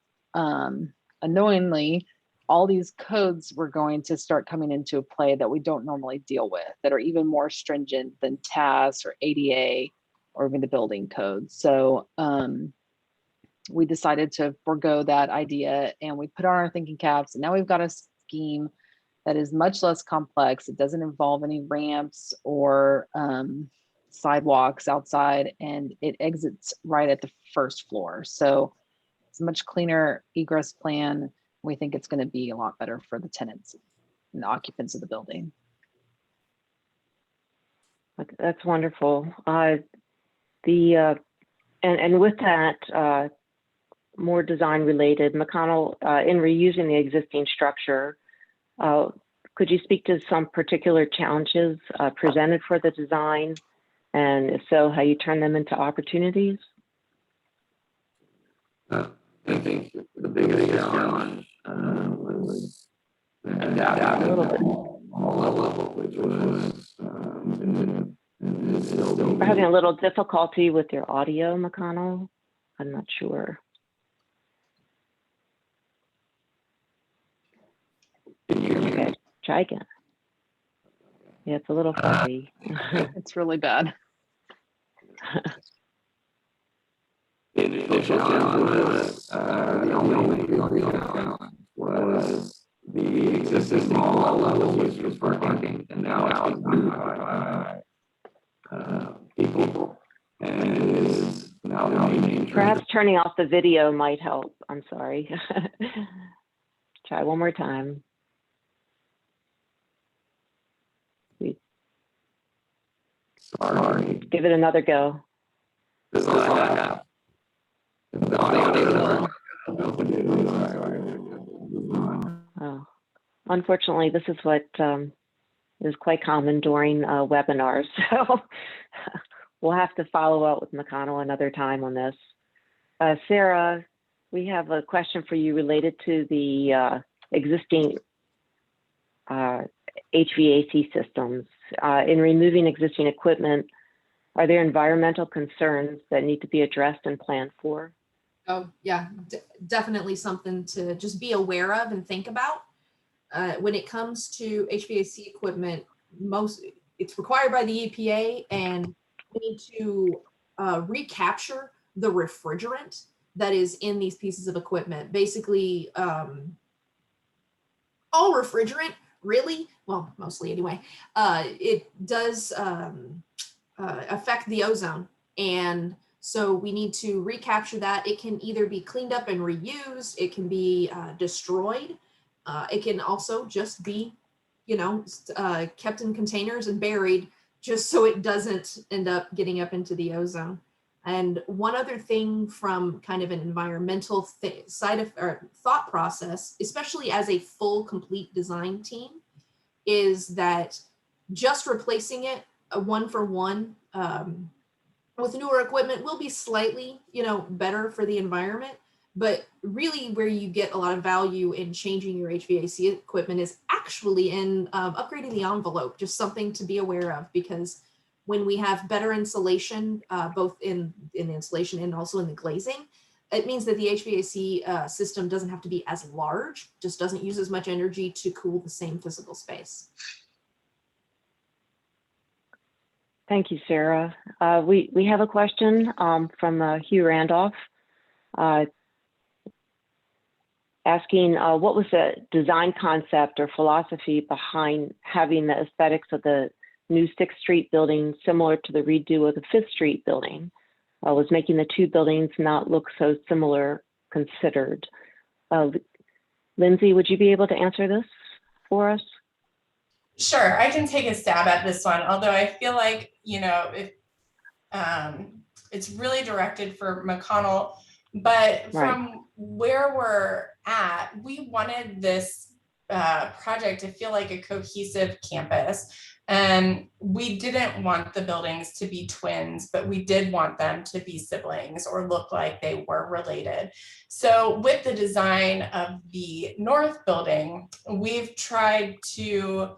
annoyingly, all these codes were going to start coming into play that we don't normally deal with, that are even more stringent than TAS or ADA or even the building code. So we decided to forego that idea and we put on our thinking caps, and now we've got a scheme that is much less complex. It doesn't involve any ramps or sidewalks outside, and it exits right at the first floor. So it's a much cleaner egress plan. We think it's going to be a lot better for the tenants and the occupants of the building. That's wonderful. And with that, more design related, McConnell, in reusing the existing structure, could you speak to some particular challenges presented for the design, and if so, how you turn them into opportunities? I think the biggest challenge was adapting all level, which was We're having a little difficulty with your audio, McConnell. I'm not sure. Okay, try again. Yeah, it's a little fuzzy. It's really bad. The initial challenge was the existing small level was parking, and now it's being occupied by people, and it is now the main. Perhaps turning off the video might help. I'm sorry. Try one more time. Sorry. Give it another go. This is all I have. Oh, unfortunately, this is what is quite common during webinars. So we'll have to follow up with McConnell another time on this. Sara, we have a question for you related to the existing HVAC systems. In removing existing equipment, are there environmental concerns that need to be addressed and planned for? Oh yeah, definitely something to just be aware of and think about. When it comes to HVAC equipment, it's required by the EPA, and we need to recapture the refrigerant that is in these pieces of equipment. Basically, all refrigerant, really, well, mostly anyway, it does affect the ozone. And so we need to recapture that. It can either be cleaned up and reused, it can be destroyed. It can also just be, kept in containers and buried just so it doesn't end up getting up into the ozone. And one other thing from kind of an environmental thought process, especially as a full complete design team, is that just replacing it one for one with newer equipment will be slightly, better for the environment. But really where you get a lot of value in changing your HVAC equipment is actually in upgrading the envelope, just something to be aware of, because when we have better insulation, both in the insulation and also in the glazing, it means that the HVAC system doesn't have to be as large, just doesn't use as much energy to cool the same physical space. Thank you, Sara. We have a question from Hugh Randolph asking what was the design concept or philosophy behind having the aesthetics of the new 6th Street building similar to the redo of the 5th Street building? Was making the two buildings not look so similar considered? Lindsay, would you be able to answer this for us? Sure, I can take a stab at this one, although I feel like, it's really directed for McConnell, but from where we're at, we wanted this project to feel like a cohesive campus. And we didn't want the buildings to be twins, but we did want them to be siblings or look like they were related. So with the design of the north building, we've tried to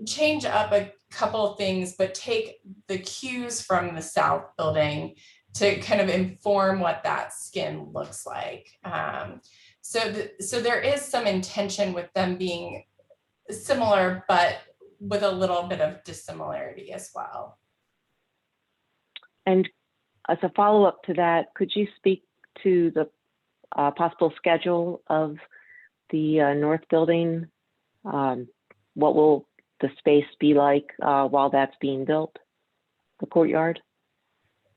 change up a couple of things, but take the cues from the south building to kind of inform what that skin looks like. So there is some intention with them being similar, but with a little bit of dissimilarity as well. And as a follow-up to that, could you speak to the possible schedule of the north building? What will the space be like while that's being built, the courtyard?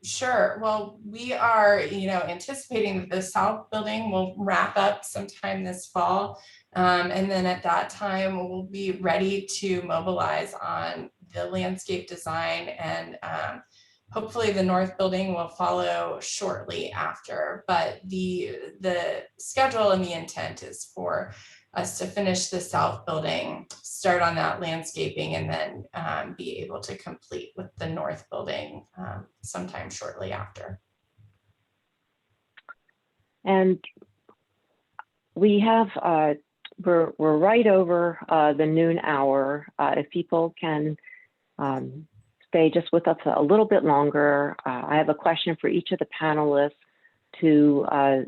Sure. Well, we are, anticipating that the south building will wrap up sometime this fall. And then at that time, we'll be ready to mobilize on the landscape design, and hopefully the north building will follow shortly after. But the schedule and the intent is for us to finish the south building, start on that landscaping, and then be able to complete with the north building sometime shortly after. And we have, we're right over the noon hour. If people can stay just with us a little bit longer, I have a question for each of the panelists to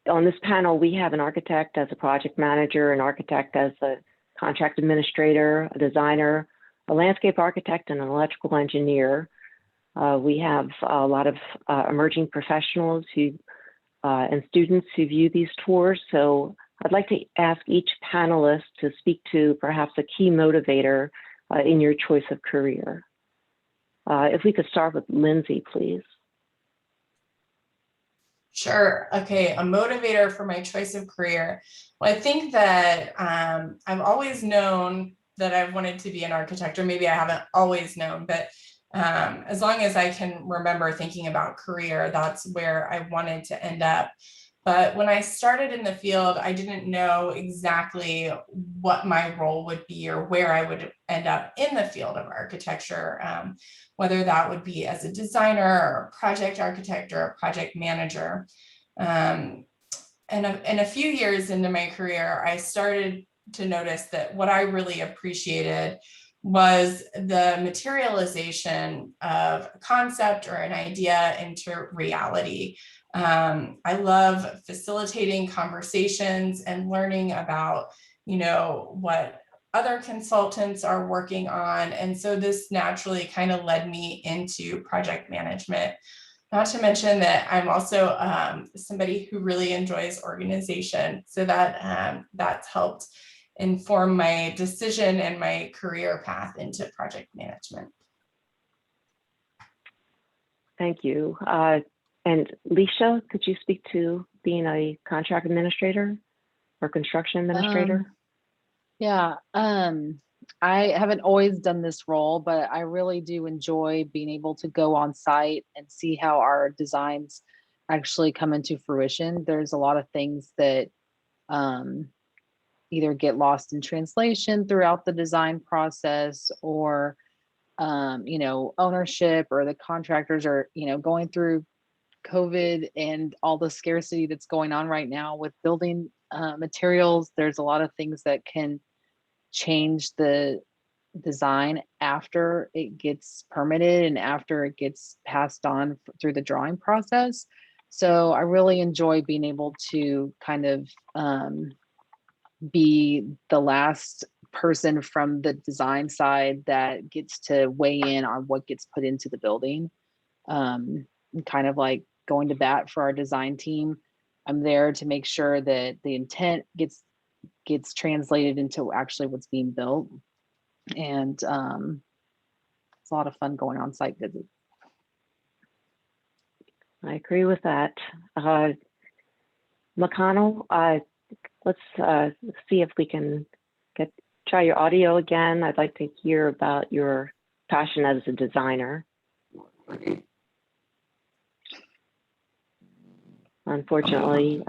on this panel, we have an architect as a project manager, an architect as a contract administrator, a designer, a landscape architect, and an electrical engineer. We have a lot of emerging professionals who and students who view these tours. So I'd like to ask each panelist to speak to perhaps a key motivator in your choice of career. If we could start with Lindsay, please. Sure. Okay. A motivator for my choice of career. Well, I think that I've always known that I wanted to be an architect, or maybe I haven't always known, but as long as I can remember thinking about career, that's where I wanted to end up. But when I started in the field, I didn't know exactly what my role would be or where I would end up in the field of architecture, whether that would be as a designer or a project architect or a project manager. And a few years into my career, I started to notice that what I really appreciated was the materialization of a concept or an idea into reality. I love facilitating conversations and learning about, what other consultants are working on. And so this naturally kind of led me into project management. Not to mention that I'm also somebody who really enjoys organization. So that that's helped inform my decision and my career path into project management. Thank you. And Lesha, could you speak to being a contract administrator or construction administrator? Yeah, I haven't always done this role, but I really do enjoy being able to go on site and see how our designs actually come into fruition. There's a lot of things that either get lost in translation throughout the design process, or ownership, or the contractors are going through COVID and all the scarcity that's going on right now with building materials. There's a lot of things that can change the design after it gets permitted and after it gets passed on through the drawing process. So I really enjoy being able to kind of be the last person from the design side that gets to weigh in on what gets put into the building. Kind of like going to bat for our design team. I'm there to make sure that the intent gets translated into actually what's being built. And it's a lot of fun going on site visits. I agree with that. McConnell, let's see if we can try your audio again. I'd like to hear about your passion as a designer. Unfortunately,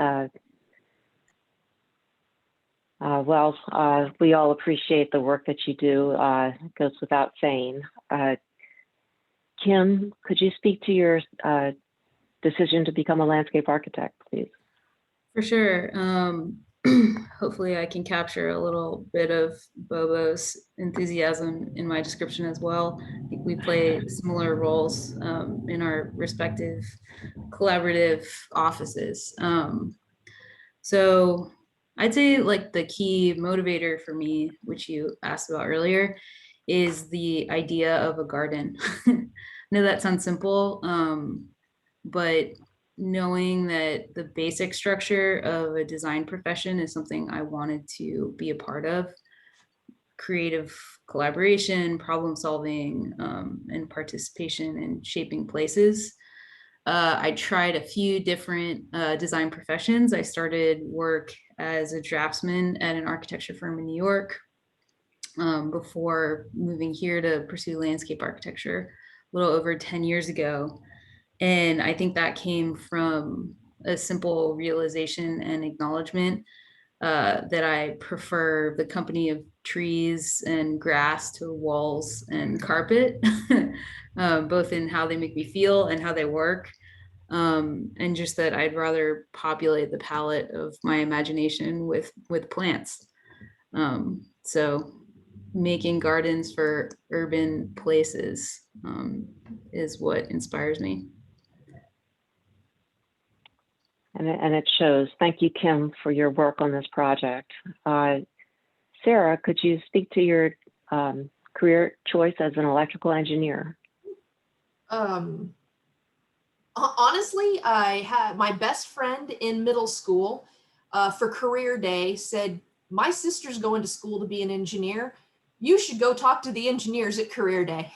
We all appreciate the work that you do. It goes without saying. Kim, could you speak to your decision to become a landscape architect, please? For sure. Hopefully I can capture a little bit of Bobo's enthusiasm in my description as well. I think we play similar roles in our respective collaborative offices. So I'd say like the key motivator for me, which you asked about earlier, is the idea of a garden. I know that sounds simple, but knowing that the basic structure of a design profession is something I wanted to be a part of. Creative collaboration, problem solving, and participation in shaping places. I tried a few different design professions. I started work as a draftsman at an architecture firm in New York before moving here to pursue landscape architecture a little over 10 years ago. And I think that came from a simple realization and acknowledgement that I prefer the company of trees and grass to walls and carpet, both in how they make me feel and how they work. And just that I'd rather populate the palette of my imagination with plants. So making gardens for urban places is what inspires me. And it shows. Thank you, Kim, for your work on this project. Sara, could you speak to your career choice as an electrical engineer? Honestly, I had my best friend in middle school for career day said, my sister's going to school to be an engineer. You should go talk to the engineers at career day.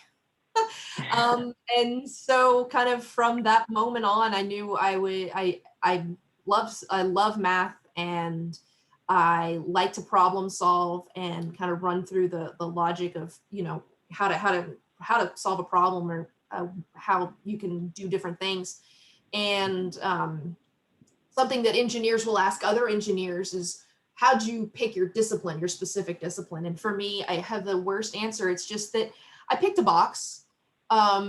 And so kind of from that moment on, I knew I love math, and I like to problem solve and kind of run through the logic of, you know, how to solve a problem, or how you can do different things. And something that engineers will ask other engineers is, how'd you pick your discipline, your specific discipline? And for me, I have the worst answer. It's just that I picked a box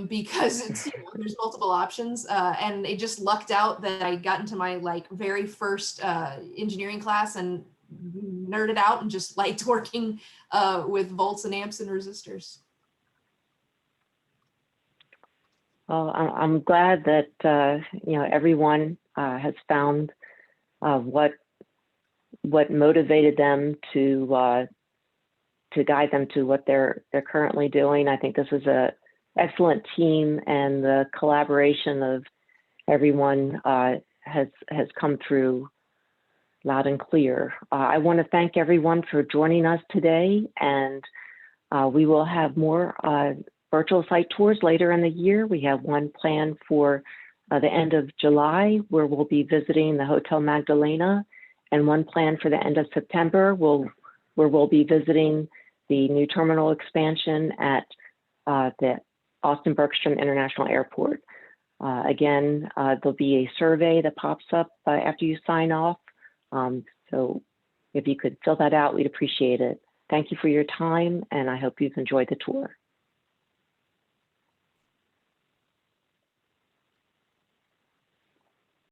because it's, you know, there's multiple options, and it just lucked out that I got into my very first engineering class and nerded out and just liked working with volts and amps and resistors. Well, I'm glad that you know, everyone has found what motivated them to guide them to what they're currently doing. I think this is a excellent team, and the collaboration of everyone has come through loud and clear. I want to thank everyone for joining us today, and we will have more virtual site tours later in the year. We have one planned for the end of July, where we'll be visiting the Hotel Magdalena, and one planned for the end of September, where we'll be visiting the new terminal expansion at the Austin Bergstrom International Airport. Again, there'll be a survey that pops up after you sign off. So if you could fill that out, we'd appreciate it. Thank you for your time, and I hope you've enjoyed the tour.